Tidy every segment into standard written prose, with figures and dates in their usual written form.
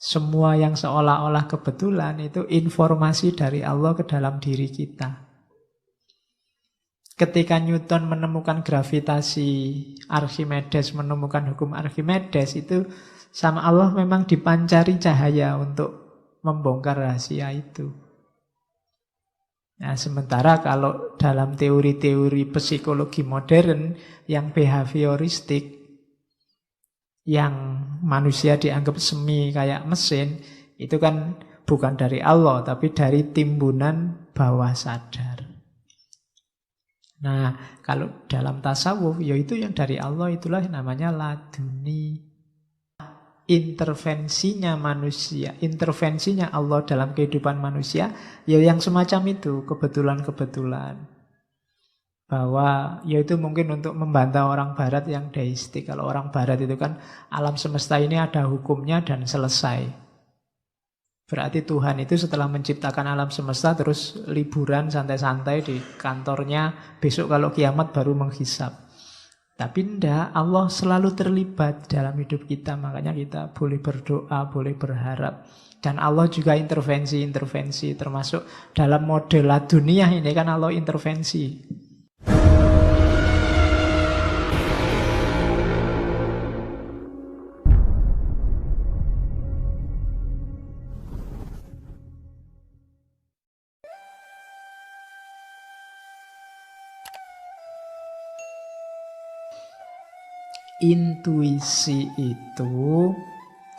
Semua yang seolah-olah kebetulan itu informasi dari Allah ke dalam diri kita. Ketika Newton menemukan gravitasi, Archimedes menemukan hukum Archimedes, itu sama Allah memang dipancari cahaya untuk membongkar rahasia itu. Nah, sementara kalau dalam teori-teori psikologi modern yang behavioristik, yang manusia dianggap semi kayak mesin, itu kan bukan dari Allah, tapi dari timbunan bawah sadar. Nah, kalau dalam tasawuf, yaitu yang dari Allah, itulah namanya laduni. Intervensinya manusia, intervensinya Allah dalam kehidupan manusia, ya yang semacam itu, kebetulan-kebetulan. Bahwa yaitu mungkin untuk membantah orang barat yang deistik. Kalau orang barat itu kan alam semesta ini ada hukumnya dan selesai. Berarti Tuhan itu setelah menciptakan alam semesta terus liburan santai-santai di kantornya, besok kalau kiamat baru menghisap. Tapi tidak, Allah selalu terlibat dalam hidup kita. Makanya kita boleh berdoa, boleh berharap. Dan Allah juga intervensi-intervensi, termasuk dalam model dunia ini kan Allah intervensi. Intuisi itu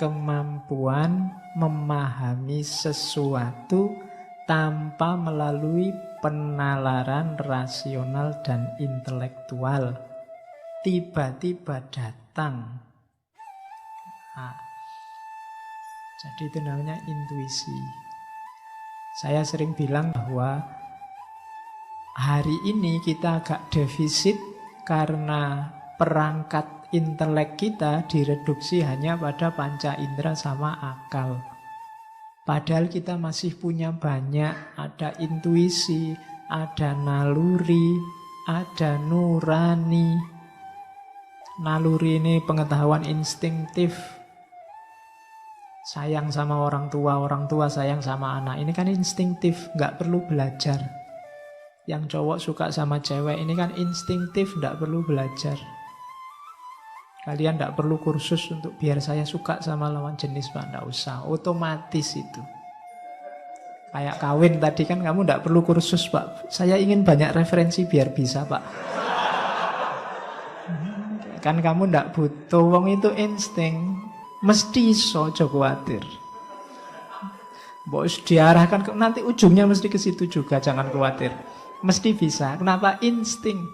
kemampuan memahami sesuatu tanpa melalui penalaran rasional dan intelektual. Tiba-tiba datang. Nah, jadi itu namanya intuisi. Saya sering bilang bahwa hari ini kita agak defisit karena perangkat intelek kita direduksi hanya pada panca indera sama akal. Padahal kita masih punya banyak, ada intuisi, ada naluri, ada nurani. Naluri ini pengetahuan instinktif. Sayang sama orang tua sayang sama anak. Ini kan instinktif, nggak perlu belajar. Yang cowok suka sama cewek, ini kan instinktif, nggak perlu belajar. Kalian tidak perlu kursus untuk biar saya suka sama lawan jenis, Pak. Tidak usah, otomatis itu. Kayak kawin tadi kan kamu tidak perlu kursus, Pak. Saya ingin banyak referensi biar bisa, Pak. Kan kamu tidak butuh, wong itu insting. Mesti iso, aja khawatir. Bos diarahkan, nanti ujungnya mesti ke situ juga, jangan khawatir. Mesti bisa, kenapa? Insting.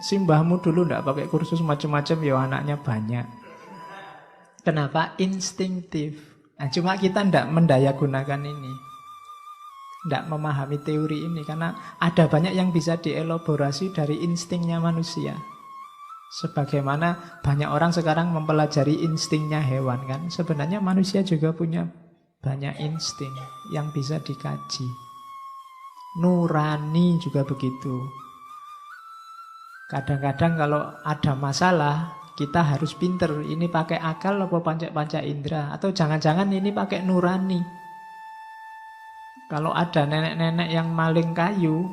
Simbahmu dulu ndak pakai kursus macam-macam, ya anaknya banyak. Kenapa? Instingtif. Nah, cuma kita ndak mendayagunakan ini, ndak memahami teori ini, karena ada banyak yang bisa dielaborasi dari instingnya manusia. Sebagaimana banyak orang sekarang mempelajari instingnya hewan kan, sebenarnya manusia juga punya banyak insting yang bisa dikaji. Nurani juga begitu. Kadang-kadang kalau ada masalah, kita harus pinter. Ini pakai akal apa panca indera? Atau jangan-jangan ini pakai nurani. Kalau ada nenek-nenek yang maling kayu,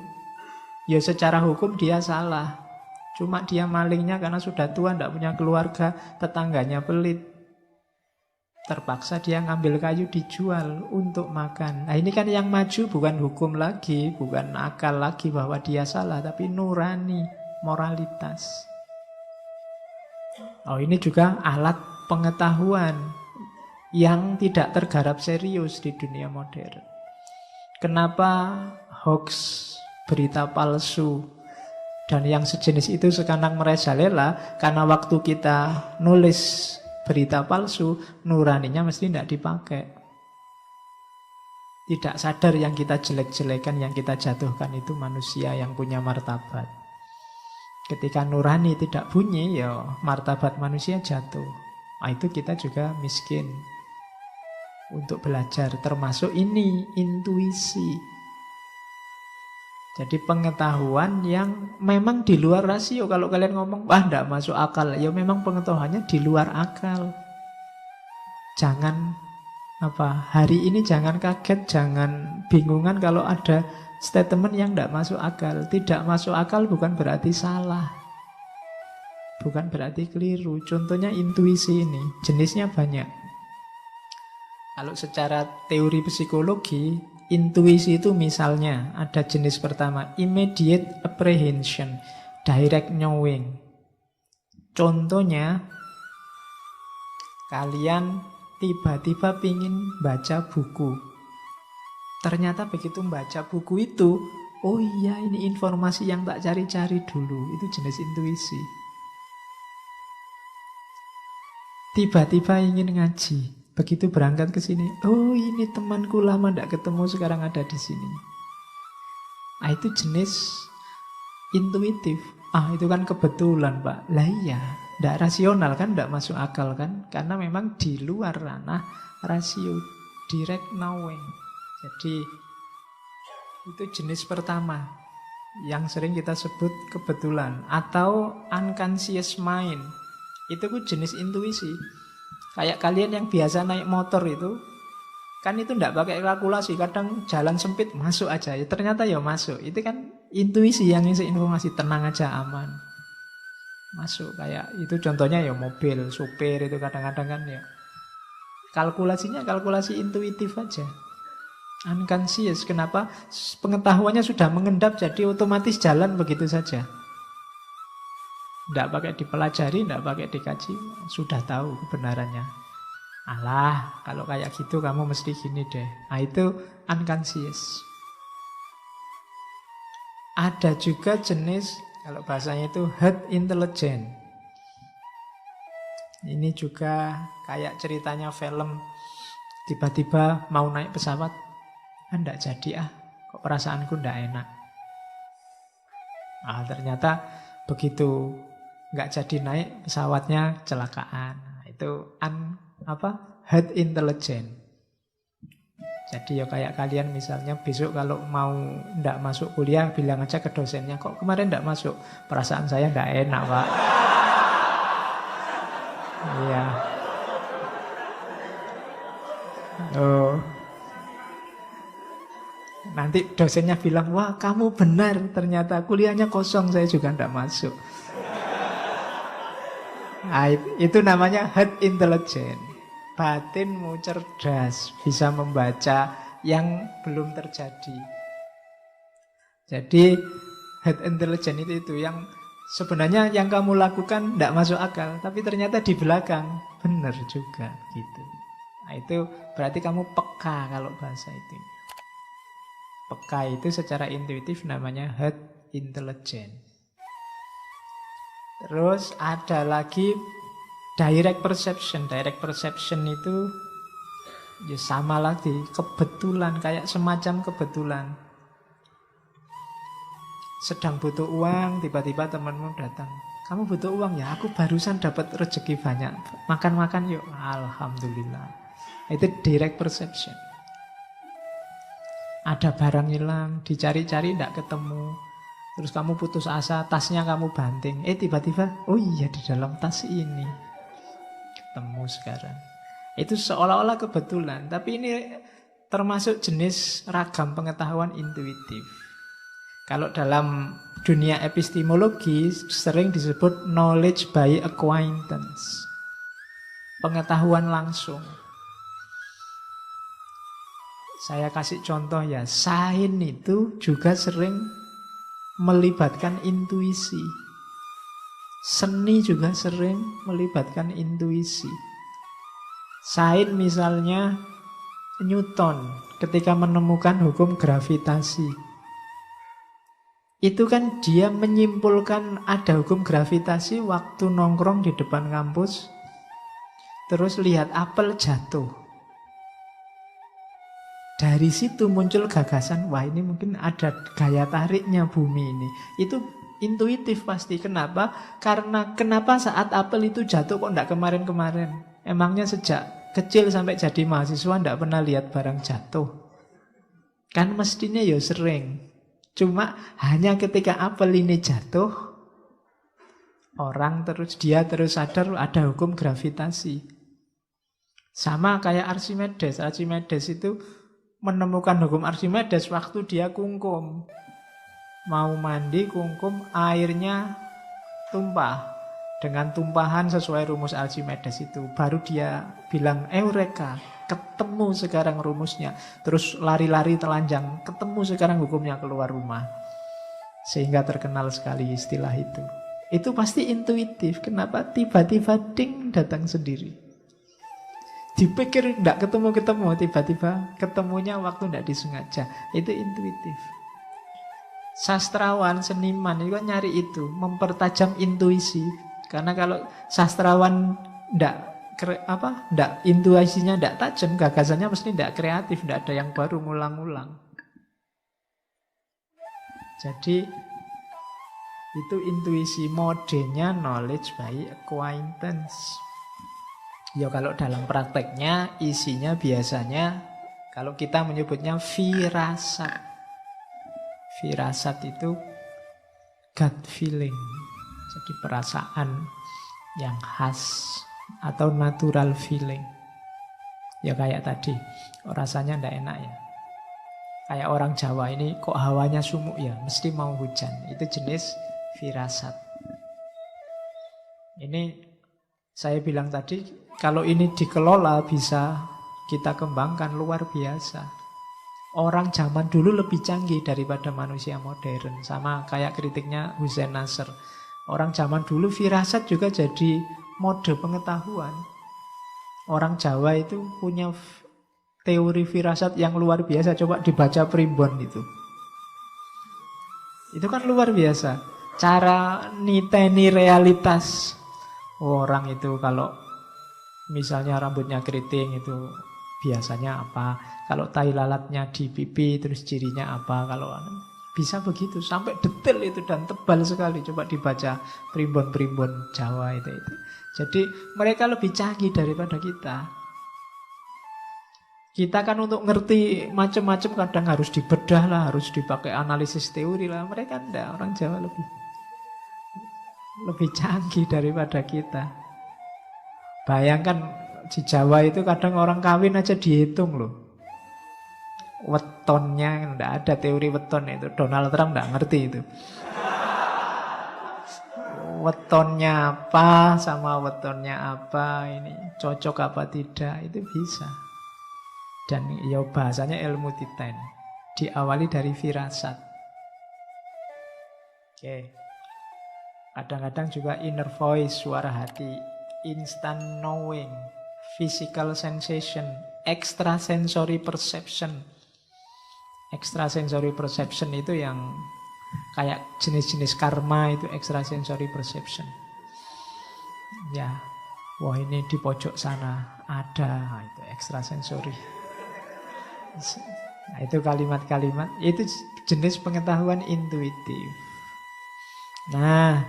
ya secara hukum dia salah. Cuma dia malingnya karena sudah tua, tidak punya keluarga, tetangganya pelit. Terpaksa dia ngambil kayu dijual untuk makan. Nah ini kan yang maju bukan hukum lagi, bukan akal lagi bahwa dia salah, tapi nurani. Moralitas. Oh, ini juga alat pengetahuan yang tidak tergarap serius di dunia modern. Kenapa hoax, berita palsu, dan yang sejenis itu sekarang merajalela? Karena waktu kita nulis berita palsu, nuraninya mesti tidak dipakai. Tidak sadar yang kita jelek-jelekan, yang kita jatuhkan itu manusia yang punya martabat. Ketika nurani tidak bunyi, ya martabat manusia jatuh. Nah, itu kita juga miskin untuk belajar. Termasuk ini, intuisi. Jadi pengetahuan yang memang di luar rasio. Kalau kalian ngomong, wah tidak masuk akal, ya memang pengetahuannya di luar akal. Jangan hari ini jangan kaget, jangan bingungan kalau ada statement yang tidak masuk akal. Tidak masuk akal bukan berarti salah, bukan berarti keliru. Contohnya intuisi ini, jenisnya banyak. Kalau secara teori psikologi, intuisi itu misalnya ada jenis pertama, immediate apprehension, direct knowing. Contohnya, kalian tiba-tiba pingin baca buku. Ternyata begitu membaca buku itu, oh iya ini informasi yang tak cari-cari dulu. Itu jenis intuisi. Tiba-tiba ingin ngaji. Begitu berangkat ke sini, oh ini temanku lama tidak ketemu sekarang ada di sini. Nah itu jenis intuitif. Itu kan kebetulan Pak. Lah iya, tidak rasional kan, tidak masuk akal kan. Karena memang di luar ranah rasio, direct knowing. Jadi itu jenis pertama yang sering kita sebut kebetulan. Atau unconscious mind. Itu pun jenis intuisi. Kayak kalian yang biasa naik motor itu, kan itu tidak pakai kalkulasi. Kadang jalan sempit, masuk aja. Ya, ternyata ya masuk. Itu kan intuisi yang ngisi informasi. Tenang aja, aman. Masuk. Kayak itu contohnya ya mobil, supir itu kadang-kadang kan ya. Kalkulasinya kalkulasi intuitif aja. Unconscious. Kenapa? Pengetahuannya sudah mengendap, jadi otomatis jalan begitu saja. Tidak pakai dipelajari, tidak pakai dikaji, sudah tahu kebenarannya. Alah, kalau kayak gitu kamu mesti gini deh. Nah itu unconscious. Ada juga jenis, kalau bahasanya itu herd intelligence. Ini juga kayak ceritanya film. Tiba-tiba mau naik pesawat, tidak jadi kok perasaanku tidak enak. Ternyata begitu nggak jadi naik pesawatnya kecelakaan. Itu herd intelligence. Jadi ya kayak kalian misalnya besok kalau mau ndak masuk kuliah bilang aja ke dosennya, kok kemarin ndak masuk, perasaan saya nggak enak Pak. Iya. Nanti dosennya bilang, wah kamu benar, ternyata kuliahnya kosong, saya juga ndak masuk. Itu namanya herd intelligence. Batinmu cerdas, bisa membaca yang belum terjadi. Jadi herd intelligence itu yang sebenarnya yang kamu lakukan tidak masuk akal, tapi ternyata di belakang benar juga gitu. Itu berarti kamu peka kalau bahasa itu. Peka itu secara intuitif namanya herd intelligence. Terus ada lagi direct perception. Direct perception itu ya sama lagi, kebetulan, kayak semacam kebetulan. Sedang butuh uang, tiba-tiba temanmu datang. Kamu butuh uang ya? Aku barusan dapat rezeki banyak. Makan-makan yuk. Alhamdulillah. Itu direct perception. Ada barang hilang, dicari-cari tidak ketemu. Terus kamu putus asa, tasnya kamu banting. Tiba-tiba, oh iya di dalam tas ini. Ketemu sekarang. Itu seolah-olah kebetulan. Tapi ini termasuk jenis ragam pengetahuan intuitif. Kalau dalam dunia epistemologi sering disebut knowledge by acquaintance. Pengetahuan langsung. Saya kasih contoh ya, sains itu juga sering melibatkan intuisi. Seni juga sering melibatkan intuisi. Sains misalnya Newton ketika menemukan hukum gravitasi. Itu kan dia menyimpulkan ada hukum gravitasi waktu nongkrong di depan kampus. Terus lihat apel jatuh. Dari situ muncul gagasan, wah ini mungkin ada gaya tariknya bumi ini. Itu intuitif pasti. Kenapa? Karena kenapa saat apel itu jatuh kok enggak kemarin-kemarin? Emangnya sejak kecil sampai jadi mahasiswa enggak pernah lihat barang jatuh? Kan mestinya ya sering. Cuma hanya ketika apel ini jatuh, dia terus sadar ada hukum gravitasi. Sama kayak Archimedes. Archimedes itu menemukan hukum Archimedes waktu dia kungkum. Mau mandi, kungkum, airnya tumpah. Dengan tumpahan sesuai rumus Archimedes itu. Baru dia bilang, Eureka, ketemu sekarang rumusnya. Terus lari-lari telanjang, ketemu sekarang hukumnya, keluar rumah. Sehingga terkenal sekali istilah itu. Itu pasti intuitif. Kenapa tiba-tiba ding datang sendiri. Dipikir tidak ketemu-ketemu, tiba-tiba ketemunya waktu tidak disengaja. Itu intuitif. Sastrawan, seniman itu kan nyari itu, mempertajam intuisi. Karena kalau sastrawan tidak intuisinya tidak tajam, gagasannya mesti tidak kreatif, tidak ada yang baru, ngulang-ngulang. Jadi itu intuisi, modenya knowledge by acquaintance. Ya kalau dalam prakteknya isinya biasanya kalau kita menyebutnya firasat. Firasat itu gut feeling. Jadi perasaan yang khas atau natural feeling. Ya kayak tadi, rasanya ndak enak ya. Kayak orang Jawa ini kok hawanya sumuk ya, mesti mau hujan. Itu jenis firasat. Ini saya bilang tadi, kalau ini dikelola bisa kita kembangkan luar biasa. Orang zaman dulu lebih canggih daripada manusia modern. Sama kayak kritiknya Hussein Nasr. Orang zaman dulu firasat juga jadi mode pengetahuan. Orang Jawa itu punya teori firasat yang luar biasa. Coba dibaca primbon itu. Itu kan luar biasa. Cara niteni realitas. Orang itu kalau misalnya rambutnya keriting itu biasanya apa. Kalau tai lalatnya di pipi terus cirinya apa. Kalau bisa begitu sampai detail itu dan tebal sekali. Coba dibaca primbon-primbon Jawa itu. Jadi mereka lebih canggih daripada kita. Kita kan untuk ngerti macam-macam kadang harus dibedah lah, harus dipakai analisis teori lah. Mereka enggak, orang Jawa lebih canggih daripada kita. Bayangkan di Jawa itu kadang orang kawin aja dihitung loh. Wetonnya, enggak ada teori weton itu. Donald Trump enggak ngerti itu. Wetonnya apa sama wetonnya apa, ini cocok apa tidak, itu bisa. Dan ya bahasanya ilmu titen. Diawali dari firasat. Oke. Kadang-kadang juga inner voice, suara hati, instant knowing, physical sensation, extrasensory perception. Extrasensory perception itu yang kayak jenis-jenis karma, itu extrasensory perception. Ya, wah ini di pojok sana ada, itu extrasensory. Nah, itu kalimat-kalimat, itu jenis pengetahuan intuitif. Nah,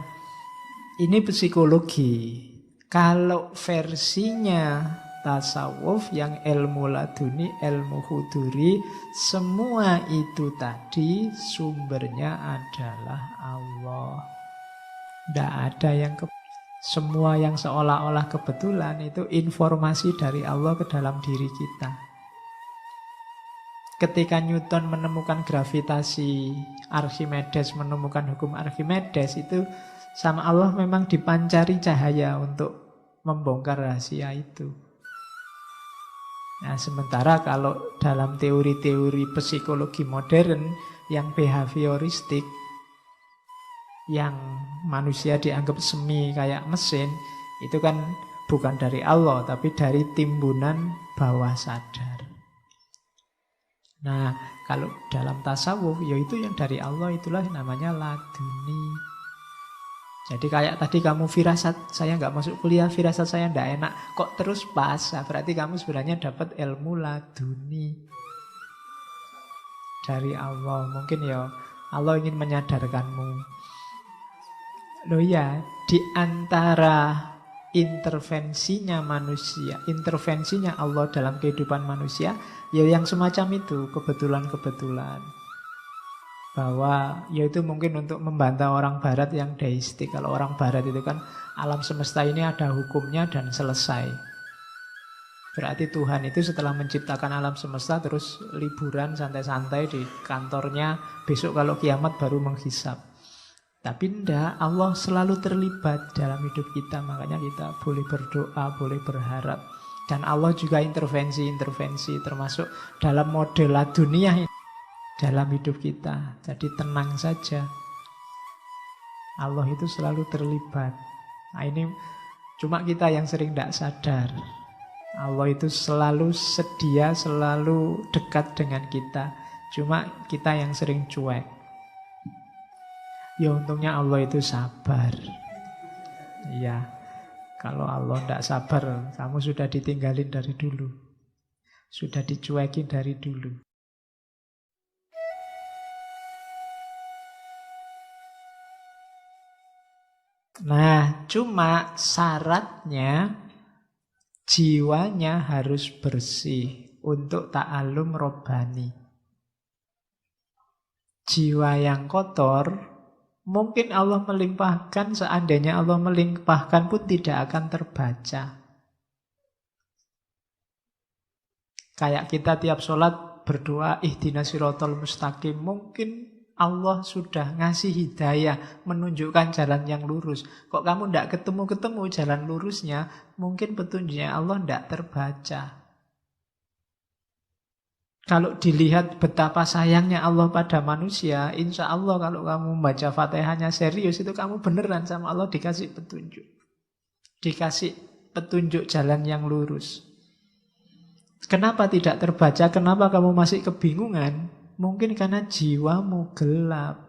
ini psikologi. Kalau versinya tasawuf yang ilmu laduni, ilmu huduri, semua itu tadi sumbernya adalah Allah. Tidak ada yang semua yang seolah-olah kebetulan itu informasi dari Allah ke dalam diri kita. Ketika Newton menemukan gravitasi, Archimedes menemukan hukum Archimedes, itu sama Allah memang dipancari cahaya untuk membongkar rahasia itu. Nah, sementara kalau dalam teori-teori psikologi modern yang behavioristik, yang manusia dianggap semi kayak mesin, itu kan bukan dari Allah, tapi dari timbunan bawah sadar. Nah, kalau dalam tasawuf, yaitu yang dari Allah, itulah namanya laduni. Jadi kayak tadi kamu firasat, saya nggak masuk kuliah, firasat saya nggak enak, kok terus pasrah, berarti kamu sebenarnya dapat ilmu laduni dari Allah. Mungkin ya Allah ingin menyadarkanmu. Loh ya, di antara intervensinya manusia, intervensinya Allah dalam kehidupan manusia, ya yang semacam itu, kebetulan-kebetulan. Bahwa yaitu mungkin untuk membantah orang barat yang deistik. Kalau orang barat itu kan alam semesta ini ada hukumnya dan selesai. Berarti Tuhan itu setelah menciptakan alam semesta terus liburan santai-santai di kantornya, besok kalau kiamat baru menghisap. Tapi enggak, Allah selalu terlibat dalam hidup kita, makanya kita boleh berdoa, boleh berharap. Dan Allah juga intervensi-intervensi termasuk dalam model dunia ini, dalam hidup kita. Jadi tenang saja. Allah itu selalu terlibat. Nah ini cuma kita yang sering tidak sadar. Allah itu selalu sedia, selalu dekat dengan kita. Cuma kita yang sering cuek. Ya untungnya Allah itu sabar. Iya, kalau Allah tidak sabar, kamu sudah ditinggalin dari dulu. Sudah dicuekin dari dulu. Nah, cuma syaratnya jiwanya harus bersih untuk ta'alum robbani. Jiwa yang kotor, mungkin Allah melimpahkan, seandainya Allah melimpahkan pun tidak akan terbaca. Kayak kita tiap sholat berdoa, ihdinas siratal mustaqim, mungkin Allah sudah ngasih hidayah, menunjukkan jalan yang lurus. Kok kamu tidak ketemu-ketemu jalan lurusnya, mungkin petunjuknya Allah tidak terbaca. Kalau dilihat betapa sayangnya Allah pada manusia, insya Allah kalau kamu membaca Fatihahnya serius, itu kamu beneran sama Allah dikasih petunjuk. Dikasih petunjuk jalan yang lurus. Kenapa tidak terbaca? Kenapa kamu masih kebingungan? Mungkin karena jiwamu gelap.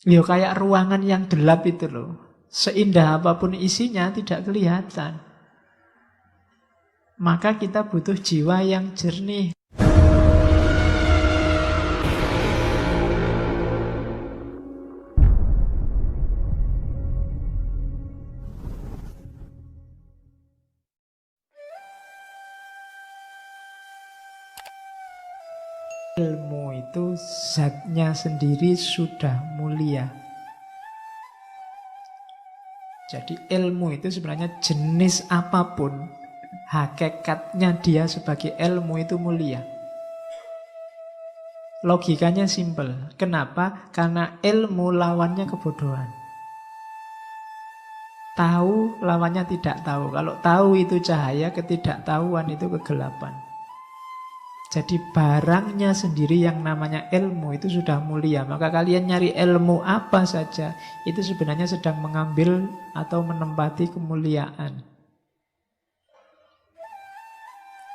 Ya kayak ruangan yang gelap itu loh. Seindah apapun isinya tidak kelihatan. Maka kita butuh jiwa yang jernih. Ilmu itu zatnya sendiri sudah mulia. Jadi ilmu itu sebenarnya jenis apapun, hakikatnya dia sebagai ilmu itu mulia. Logikanya simpel. Kenapa? Karena ilmu lawannya kebodohan. Tahu lawannya tidak tahu. Kalau tahu itu cahaya, ketidaktahuan itu kegelapan. Jadi barangnya sendiri yang namanya ilmu itu sudah mulia. Maka kalian nyari ilmu apa saja, itu sebenarnya sedang mengambil atau menempati kemuliaan.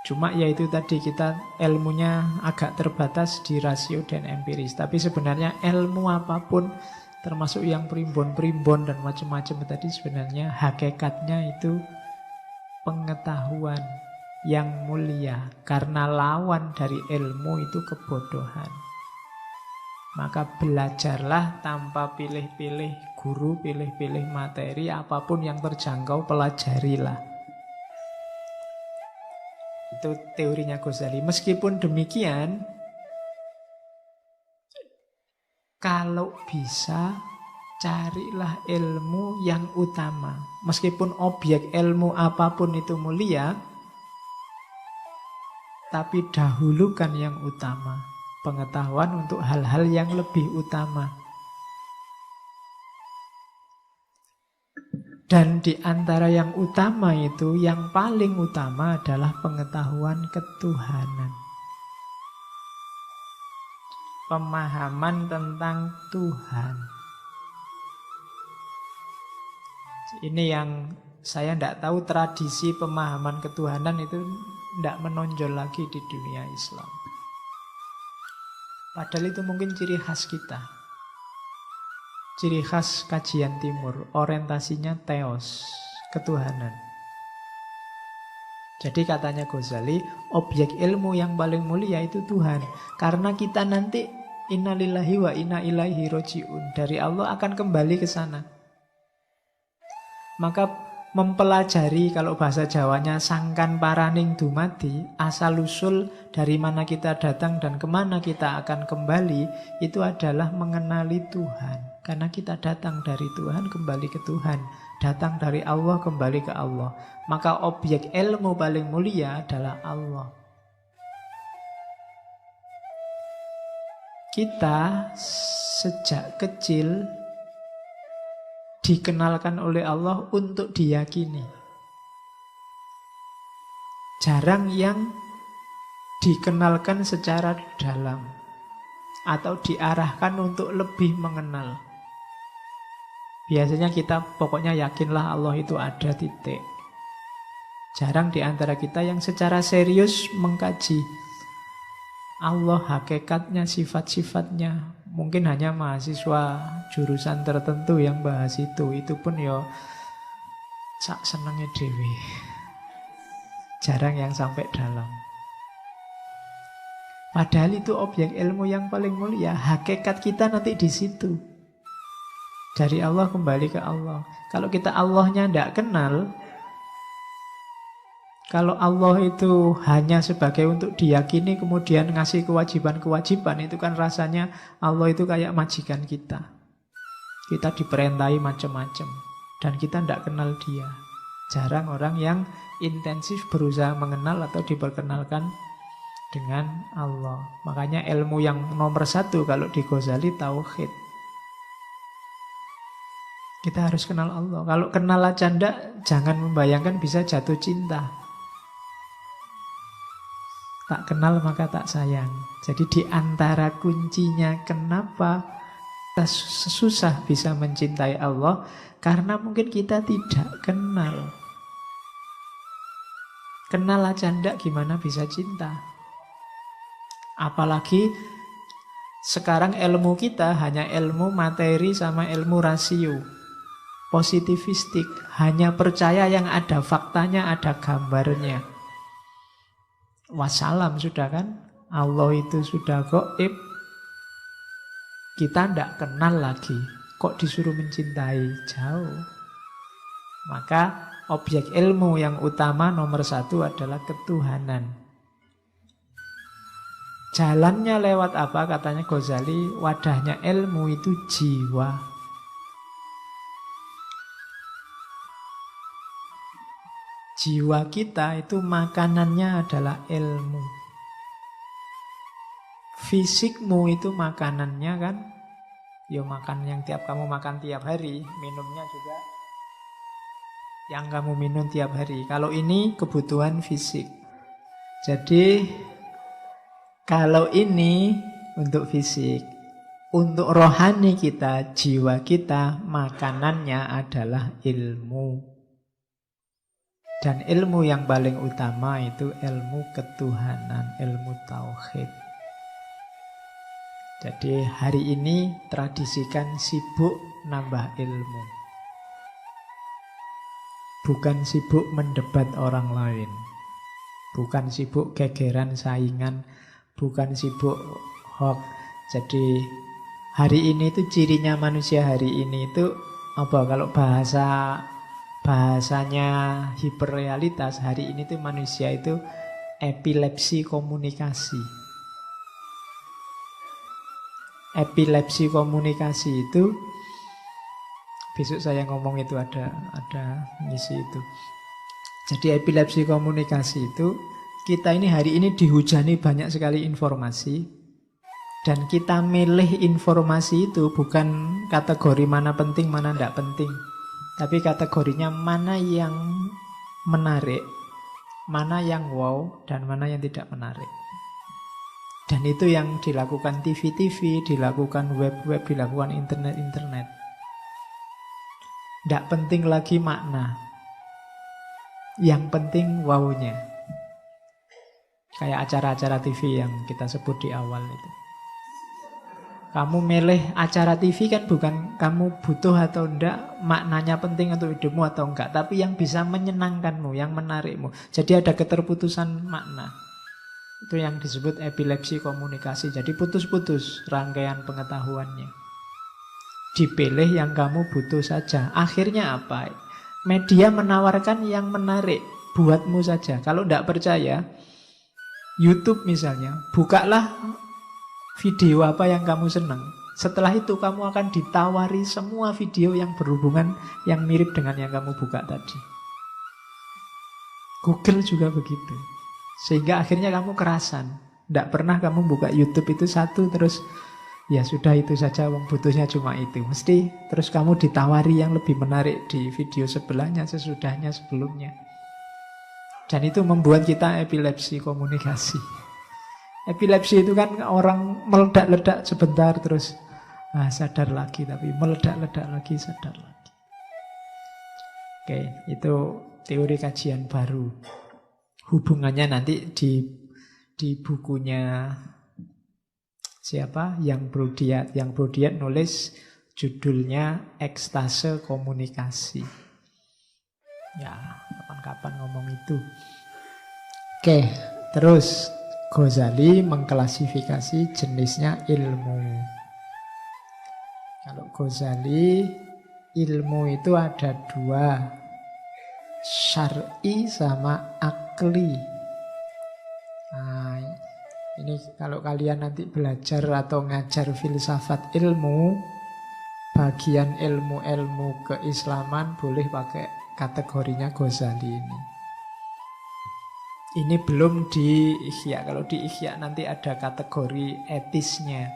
Cuma ya itu tadi, kita ilmunya agak terbatas di rasio dan empiris. Tapi sebenarnya ilmu apapun, termasuk yang primbon-primbon dan macam-macam tadi, sebenarnya hakikatnya itu pengetahuan yang mulia, karena lawan dari ilmu itu kebodohan. Maka belajarlah tanpa pilih-pilih guru, pilih-pilih materi, apapun yang terjangkau pelajarilah. Itu teorinya Ghazali. Meskipun demikian, kalau bisa carilah ilmu yang utama. Meskipun objek ilmu apapun itu mulia, tapi dahulukan yang utama. Pengetahuan untuk hal-hal yang lebih utama. Dan di antara yang utama itu, yang paling utama adalah pengetahuan ketuhanan. Pemahaman tentang Tuhan. Ini yang saya tidak tahu, tradisi pemahaman ketuhanan itu tidak menonjol lagi di dunia Islam. Padahal itu mungkin ciri khas kita. Ciri khas kajian timur, orientasinya theos, ketuhanan. Jadi katanya Ghazali, objek ilmu yang paling mulia itu Tuhan. Karena kita nanti innalillahi wa inna ilaihi roji'un, dari Allah akan kembali ke sana. Maka mempelajari, kalau bahasa Jawanya sangkan paraning dumadi, asal-usul dari mana kita datang dan kemana kita akan kembali, itu adalah mengenali Tuhan. Karena kita datang dari Tuhan, kembali ke Tuhan. datang dari Allah, kembali ke Allah. Maka objek ilmu paling mulia adalah Allah. Kita sejak kecil dikenalkan oleh Allah untuk diyakini. Jarang yang dikenalkan secara dalam atau diarahkan untuk lebih mengenal. Biasanya kita pokoknya yakinlah Allah itu ada, titik. Jarang di antara kita yang secara serius mengkaji Allah, hakikatnya, sifat-sifatnya. Mungkin hanya mahasiswa jurusan tertentu yang bahas itu. Itu pun ya sak senengnya dewe. Jarang yang sampai dalam. Padahal itu objek ilmu yang paling mulia. Hakikat kita nanti di situ. Dari Allah kembali ke Allah. Kalau kita Allahnya tidak kenal, kalau Allah itu hanya sebagai untuk diyakini kemudian ngasih kewajiban-kewajiban, itu kan rasanya Allah itu kayak majikan kita. Kita diperintahi macam-macam dan kita tidak kenal dia. Jarang orang yang intensif berusaha mengenal atau diperkenalkan dengan Allah. Makanya ilmu yang nomor 1 kalau di Ghazali tauhid. Kita harus kenal Allah. Kalau kenal aja ndak, jangan membayangkan bisa jatuh cinta. Tak kenal maka tak sayang. Jadi di antara kuncinya kenapa kita susah bisa mencintai Allah, karena mungkin kita tidak kenal. Kenal aja ndak, gimana bisa cinta? Apalagi sekarang ilmu kita hanya ilmu materi sama ilmu rasio. Positivistik, hanya percaya yang ada faktanya, ada gambarnya. Wassalam sudah kan? Allah itu sudah gaib. Kita tidak kenal lagi. Kok disuruh mencintai? Jauh. Maka objek ilmu yang utama nomor 1 adalah ketuhanan. Jalannya lewat apa? Katanya Ghazali, wadahnya ilmu itu jiwa. Jiwa kita itu makanannya adalah ilmu. Fisikmu itu makanannya kan, ya makan yang kamu makan tiap hari, minumnya juga yang kamu minum tiap hari. Kalau ini kebutuhan fisik. Jadi kalau ini untuk fisik, untuk rohani kita, jiwa kita, makanannya adalah ilmu. Dan ilmu yang paling utama itu ilmu ketuhanan, ilmu tauhid. Jadi hari ini tradisikan sibuk nambah ilmu. Bukan sibuk mendebat orang lain. Bukan sibuk gegeran saingan. Bukan sibuk hoax. Jadi hari ini itu cirinya manusia hari ini itu apa? Kalau bahasanya hiperrealitas, hari ini tuh manusia itu epilepsi komunikasi. Epilepsi komunikasi itu, besok saya ngomong itu ada ngisi itu. Jadi epilepsi komunikasi itu, kita ini hari ini dihujani banyak sekali informasi, dan kita milih informasi itu bukan kategori mana penting, mana tidak penting. Tapi kategorinya mana yang menarik, mana yang wow, dan mana yang tidak menarik. Dan itu yang dilakukan TV-TV, dilakukan web-web, dilakukan internet-internet. Tidak penting lagi makna. Yang penting wow-nya. Kayak acara-acara TV yang kita sebut di awal itu. Kamu milih acara TV kan bukan kamu butuh atau enggak, maknanya penting untuk hidupmu atau enggak, tapi yang bisa menyenangkanmu, yang menarikmu. Jadi ada keterputusan makna. Itu yang disebut epilepsi komunikasi. Jadi putus-putus rangkaian pengetahuannya. Dipilih yang kamu butuh saja. Akhirnya apa? Media menawarkan yang menarik buatmu saja. Kalau enggak percaya, YouTube misalnya, bukalah video apa yang kamu senang. Setelah itu kamu akan ditawari semua video yang berhubungan, yang mirip dengan yang kamu buka tadi. Google juga begitu. Sehingga akhirnya kamu kerasan. Tidak pernah kamu buka YouTube itu satu terus ya sudah itu saja, wong butuhnya cuma itu. Mesti terus kamu ditawari yang lebih menarik di video sebelahnya, sesudahnya, sebelumnya. Dan itu membuat kita epilepsi komunikasi. Epilepsi itu kan orang meledak-ledak sebentar terus sadar lagi, tapi meledak-ledak lagi, sadar lagi. Oke, itu teori kajian baru. Hubungannya nanti di bukunya siapa? Yang Brodiat. Yang Brodiat nulis judulnya Ekstase Komunikasi. Ya, kapan-kapan ngomong itu. Oke, terus Ghazali mengklasifikasi jenisnya ilmu. Kalau Ghazali, ilmu itu ada dua, syar'i sama akli. Nah, ini kalau kalian nanti belajar atau ngajar filsafat ilmu, bagian ilmu-ilmu keislaman boleh pakai kategorinya Ghazali ini. Ini belum di Ihya. Kalau di Ihya nanti ada kategori etisnya.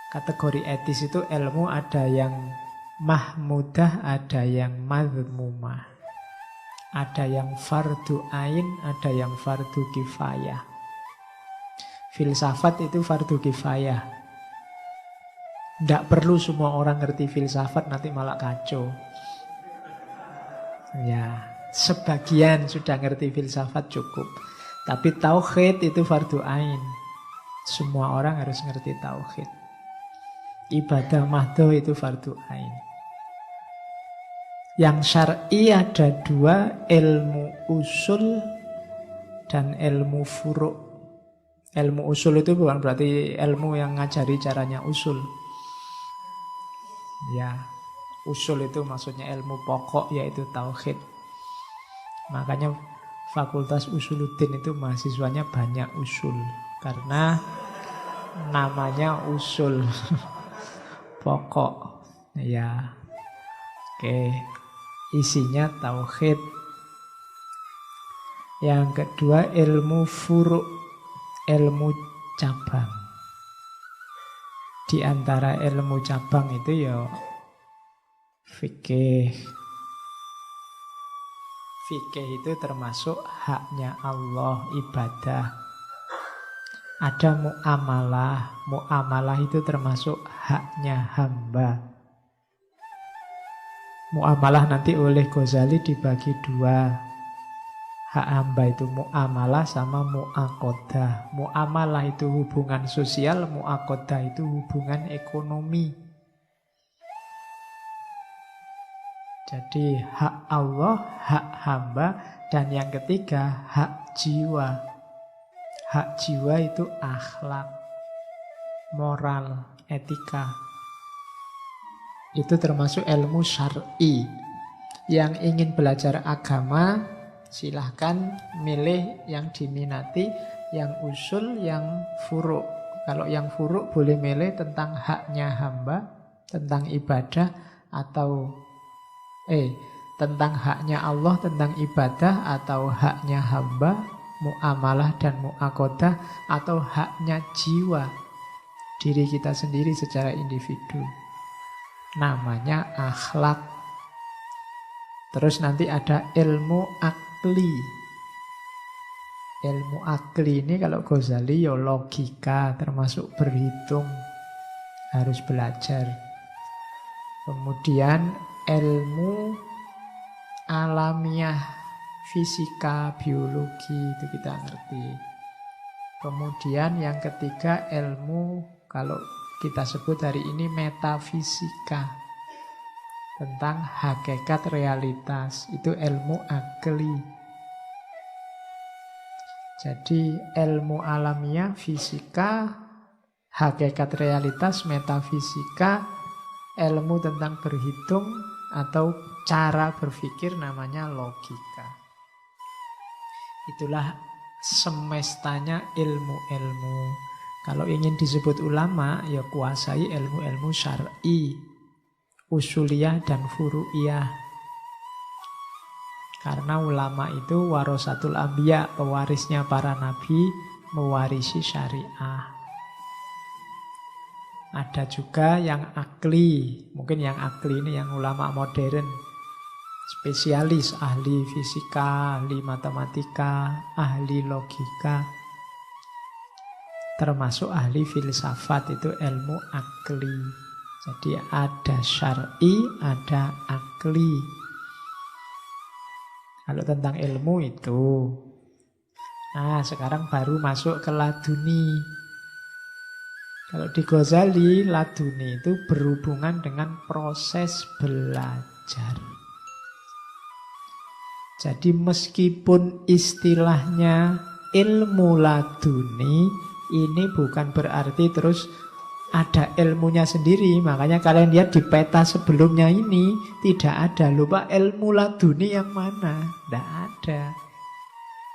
Kategori etis itu ilmu ada yang mahmudah, ada yang madhmumah. Ada yang fardu ain, ada yang fardu kifayah. Filsafat itu fardu kifayah. Tidak perlu semua orang ngerti filsafat, nanti malah kacau. Ya, sebagian sudah ngerti filsafat cukup. Tapi tauhid itu fardu ain. Semua orang harus ngerti tauhid. Ibadah mahdoh itu fardu ain. Yang syar'i ada dua, ilmu usul dan ilmu furu'. Ilmu usul itu bukan berarti ilmu yang ngajari caranya usul. Ya, usul itu maksudnya ilmu pokok, yaitu tauhid. Makanya Fakultas Usuluddin itu mahasiswanya banyak usul, karena namanya usul pokok. Ya, oke. Isinya tauhid. Yang kedua ilmu furu', ilmu cabang. Di antara ilmu cabang itu ya fikih. Fikih itu termasuk haknya Allah, ibadah. Ada muamalah. Muamalah itu termasuk haknya hamba. Muamalah nanti oleh Ghazali dibagi dua. Hak hamba itu muamalah sama mu'aqodah. Muamalah itu hubungan sosial, mu'aqodah itu hubungan ekonomi. Jadi hak Allah, hak hamba, dan yang ketiga hak jiwa. Hak jiwa itu akhlak, moral, etika. Itu termasuk ilmu syar'i. Yang ingin belajar agama, silahkan milih yang diminati, yang usul, yang furu'. Kalau yang furu' boleh milih tentang haknya hamba, tentang ibadah, atau tentang haknya Allah, tentang ibadah, atau haknya hamba, muamalah dan mu'aqodah, atau haknya jiwa, diri kita sendiri secara individu. Namanya akhlak. Terus nanti ada ilmu akli. Ilmu akli ini kalau Ghazali ya logika, termasuk berhitung, harus belajar. Kemudian ilmu alamiah, fisika, biologi, itu kita ngerti. Kemudian yang ketiga ilmu, kalau kita sebut hari ini metafisika, tentang hakikat realitas, itu ilmu akli. Jadi ilmu alamiah, fisika, hakikat realitas, metafisika, ilmu tentang berhitung atau cara berpikir namanya logika. Itulah semestanya ilmu-ilmu. Kalau ingin disebut ulama, ya kuasai ilmu-ilmu syar'i, usuliyah dan furu'iyah. Karena ulama itu warasatul anbiya, pewarisnya para nabi, mewarisi syariah. Ada juga yang akli, mungkin yang akli ini yang ulama modern, spesialis, ahli fisika, ahli matematika, ahli logika, termasuk ahli filsafat, itu ilmu akli. Jadi ada syar'i, ada akli. Kalau tentang ilmu itu. Nah, sekarang baru masuk ke laduni. Kalau di Ghazali, laduni itu berhubungan dengan proses belajar. Jadi meskipun istilahnya ilmu laduni, ini bukan berarti terus ada ilmunya sendiri. Makanya kalian lihat di peta sebelumnya ini tidak ada. Lupa ilmu laduni yang mana? Tidak ada.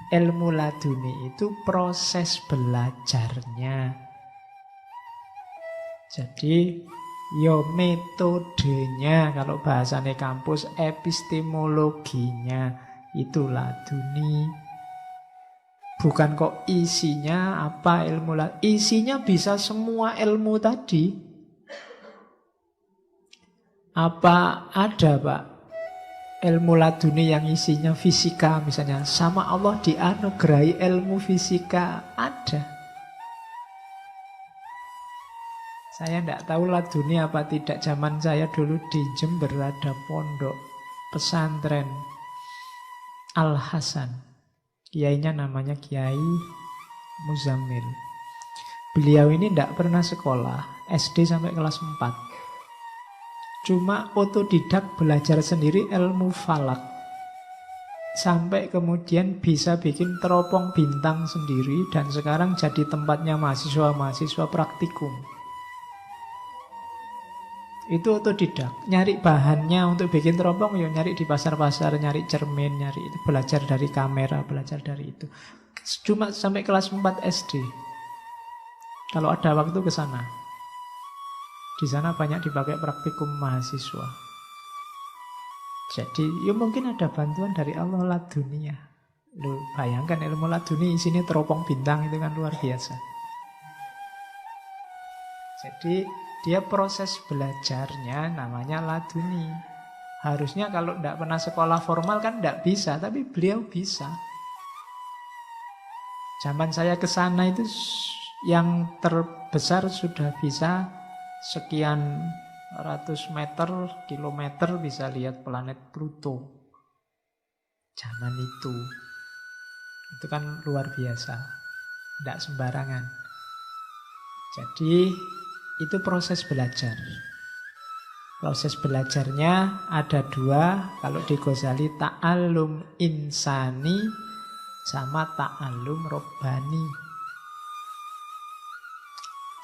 Ilmu laduni itu proses belajarnya. Jadi yo metodenya, kalau bahasanya kampus, epistemologinya itu laduni. Bukan kok isinya apa ilmu laduni. Isinya bisa semua ilmu tadi. Apa ada Pak ilmu laduni yang isinya fisika misalnya? Sama Allah dianugerahi ilmu fisika, ada. Saya tidak tahu laduni apa tidak. Zaman saya dulu di Jember ada pondok pesantren Al-Hasan. Kiainya namanya Kiai Muzammil. Beliau ini tidak pernah sekolah, SD sampai kelas 4. Cuma otodidak belajar sendiri ilmu falak. Sampai kemudian bisa bikin teropong bintang sendiri. Dan sekarang jadi tempatnya mahasiswa-mahasiswa praktikum. Itu otodidak. Nyari bahannya untuk bikin teropong, ya nyari di pasar-pasar, nyari cermin, nyari itu. Belajar dari kamera, belajar dari itu. Cuma sampai kelas 4 SD. Kalau ada waktu ke sana. Di sana banyak dipakai praktikum mahasiswa. Jadi, ya mungkin ada bantuan dari Allah ladunia. Lu bayangkan ilmu laduni isinya teropong bintang, itu kan luar biasa. Jadi dia proses belajarnya namanya laduni. Harusnya kalau tidak pernah sekolah formal kan tidak bisa, tapi beliau bisa. Zaman saya ke sana itu yang terbesar sudah bisa sekian ratus meter, kilometer bisa lihat planet Pluto. Zaman itu kan luar biasa, tidak sembarangan. Jadi itu proses belajar. Proses belajarnya ada dua. Kalau di Ghazali ta'allum insani sama ta'allum robbani.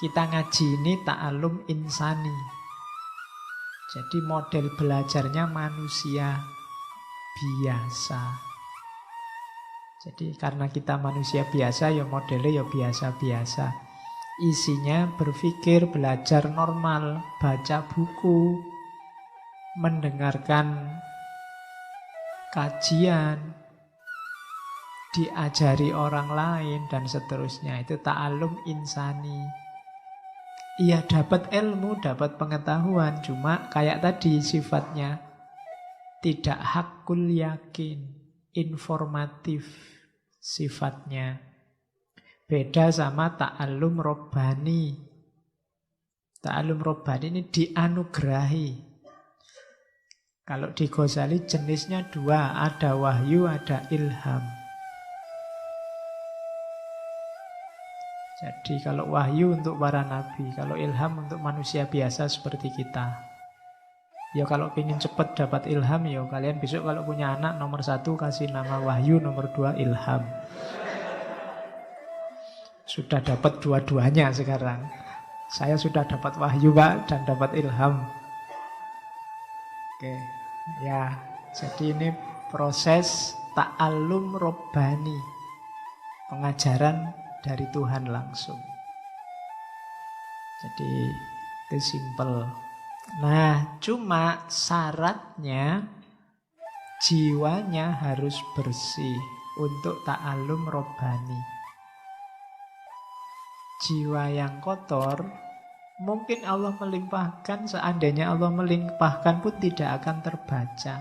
Kita ngaji ini ta'allum insani. Jadi model belajarnya manusia biasa. Jadi karena kita manusia biasa, ya modelnya ya biasa-biasa. Isinya berpikir, belajar normal, baca buku, mendengarkan kajian, diajari orang lain, dan seterusnya. Itu ta'allum insani. Iya, dapat ilmu, dapat pengetahuan, cuma kayak tadi sifatnya tidak hakul yakin, informatif sifatnya. Beda sama ta'allum robbani. Ta'allum robbani ini dianugerahi. Kalau di Ghazali jenisnya dua, ada wahyu, ada ilham. Jadi kalau wahyu untuk para nabi, kalau ilham untuk manusia biasa seperti kita. Ya kalau ingin cepat dapat ilham, ya kalian besok kalau punya anak, nomor 1 kasih nama wahyu, nomor 2 ilham. Sudah dapat dua-duanya sekarang. Saya sudah dapat wahyu Pak, dan dapat ilham. Oke, ya. Jadi ini proses ta'allum robbani. Pengajaran dari Tuhan langsung. Jadi itu simple. Nah, cuma syaratnya jiwanya harus bersih untuk ta'alum robbani. Jiwa yang kotor, mungkin Allah melimpahkan, seandainya Allah melimpahkan pun tidak akan terbaca.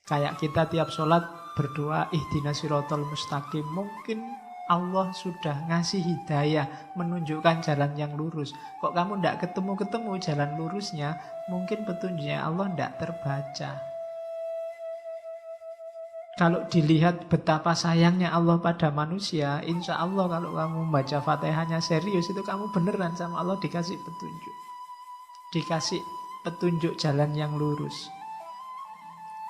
Kayak kita tiap sholat berdoa, ihdinas siratal mustaqim. Mungkin Allah sudah ngasih hidayah, menunjukkan jalan yang lurus. Kok kamu tidak ketemu-ketemu jalan lurusnya, mungkin petunjuknya Allah tidak terbaca. Kalau dilihat betapa sayangnya Allah pada manusia, insya Allah kalau kamu membaca Fatihahnya serius, itu kamu beneran sama Allah dikasih petunjuk. Dikasih petunjuk jalan yang lurus.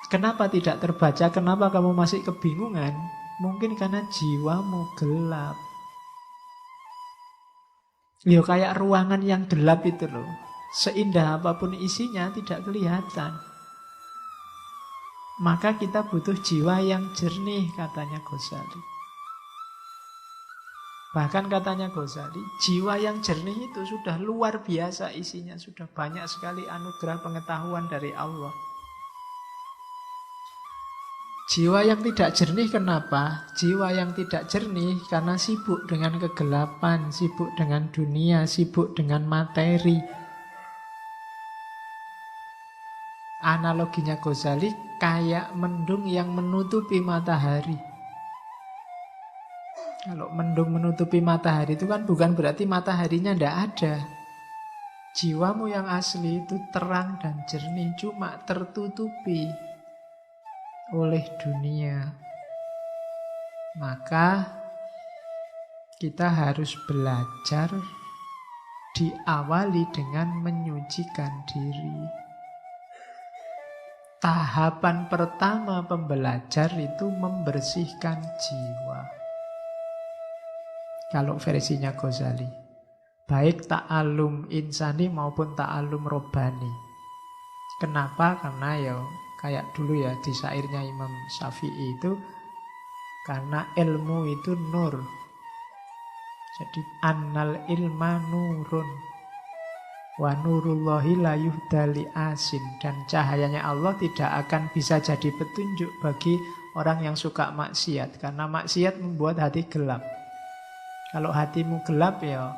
Kenapa tidak terbaca? Kenapa kamu masih kebingungan? Mungkin karena jiwamu gelap. Ya kayak ruangan yang gelap itu loh. Seindah apapun isinya tidak kelihatan. Maka kita butuh jiwa yang jernih, katanya Ghazali. Bahkan katanya Ghazali, jiwa yang jernih itu sudah luar biasa isinya. Sudah banyak sekali anugerah pengetahuan dari Allah. Jiwa yang tidak jernih kenapa? Jiwa yang tidak jernih karena sibuk dengan kegelapan, sibuk dengan dunia, sibuk dengan materi. Analoginya Ghazali kayak mendung yang menutupi matahari. Kalau mendung menutupi matahari itu kan bukan berarti mataharinya tidak ada. Jiwamu yang asli itu terang dan jernih, cuma tertutupi oleh dunia. Maka kita harus belajar diawali dengan menyucikan diri. Tahapan pertama pembelajar itu membersihkan jiwa. Kalau versinya Ghazali, baik ta'alum insani maupun ta'alum robbani. Kenapa? Karena ya kayak dulu ya di syairnya Imam Syafi'i itu, karena ilmu itu nur. Jadi annal ilma nurun wa nurullahi la yuhdali asin. Dan cahayanya Allah tidak akan bisa jadi petunjuk bagi orang yang suka maksiat, karena maksiat membuat hati gelap. Kalau hatimu gelap ya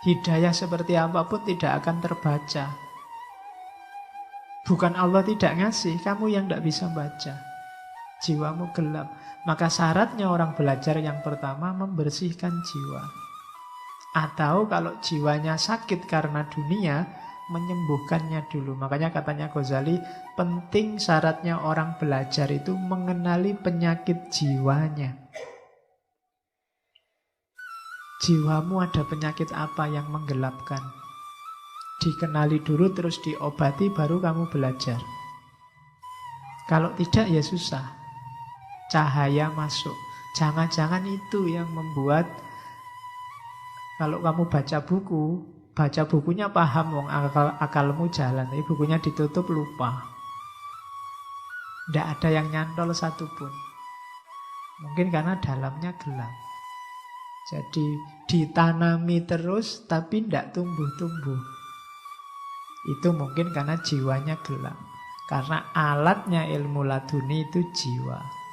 hidayah seperti apapun tidak akan terbaca. Bukan Allah tidak ngasih, kamu yang tidak bisa baca. Jiwamu gelap. Maka syaratnya orang belajar yang pertama membersihkan jiwa. Atau kalau jiwanya sakit karena dunia, menyembuhkannya dulu. Makanya katanya Ghazali, penting syaratnya orang belajar itu mengenali penyakit jiwanya. Jiwamu ada penyakit apa yang menggelapkan? Dikenali dulu terus diobati baru kamu belajar. Kalau tidak ya susah. Cahaya masuk. Jangan-jangan itu yang membuat kalau kamu baca bukunya paham, wong akalmu jalan, tapi bukunya ditutup lupa. Tidak ada yang nyantol satupun. Mungkin karena dalamnya gelap. Jadi ditanami terus tapi tidak tumbuh-tumbuh. Itu mungkin karena jiwanya gelap. Karena alatnya ilmu laduni itu jiwa.